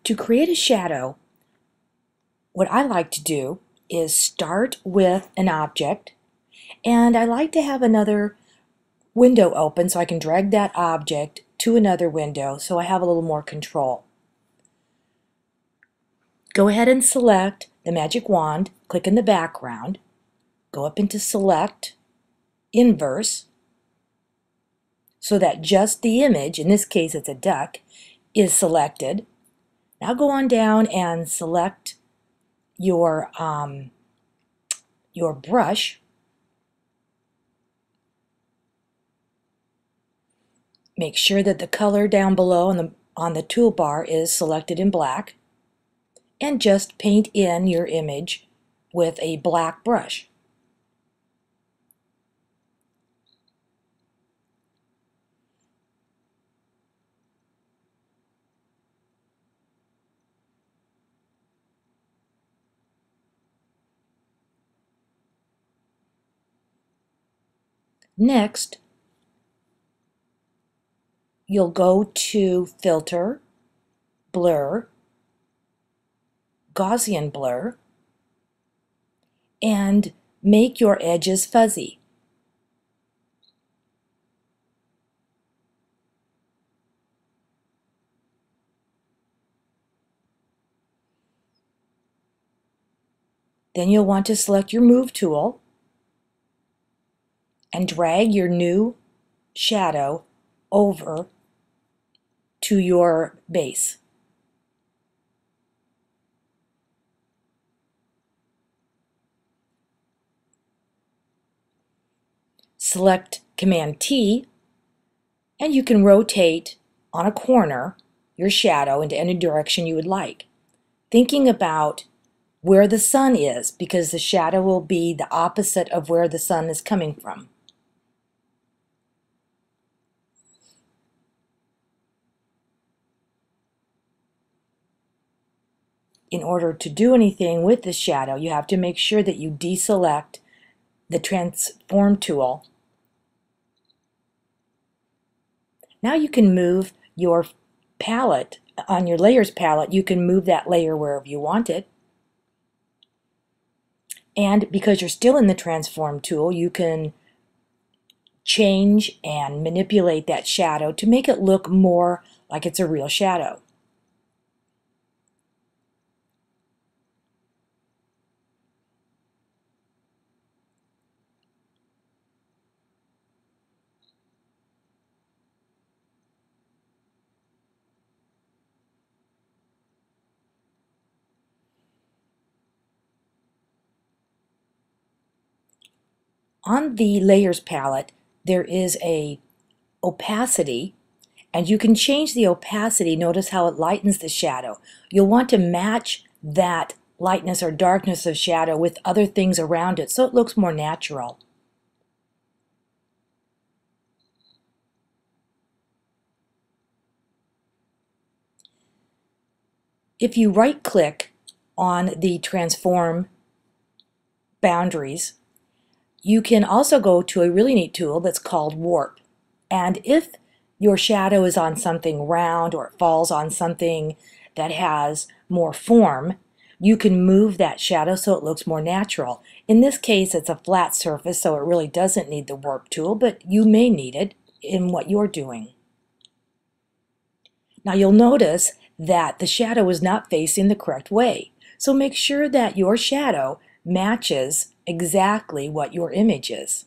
To create a shadow, what I like to do is start with an object, and I like to have another window open so I can drag that object to another window so I have a little more control. Go ahead and select the magic wand, click in the background, go up into Select, Inverse, so that just the image, in this case it's a duck, is selected. Now go on down and select your brush. Make sure that the color down below on the toolbar is selected in black, and just paint in your image with a black brush. Next, you'll go to Filter, Blur, Gaussian Blur, and make your edges fuzzy. Then you'll want to select your Move tool and drag your new shadow over to your base. Select Command T, and you can rotate on a corner your shadow into any direction you would like, thinking about where the sun is, because the shadow will be the opposite of where the sun is coming from. In order to do anything with the shadow, you have to make sure that you deselect the Transform tool. Now you can move your palette, on your Layers palette, you can move that layer wherever you want it. And because you're still in the Transform tool, you can change and manipulate that shadow to make it look more like it's a real shadow. On the Layers palette, there is a opacity, and you can change the opacity. Notice how it lightens the shadow. You'll want to match that lightness or darkness of shadow with other things around it so it looks more natural. If you right-click on the Transform boundaries, you can also go to a really neat tool that's called Warp. And if your shadow is on something round or it falls on something that has more form, you can move that shadow so it looks more natural. In this case, it's a flat surface, so it really doesn't need the Warp tool, but you may need it in what you're doing. Now you'll notice that the shadow is not facing the correct way. So make sure that your shadow matches exactly what your image is.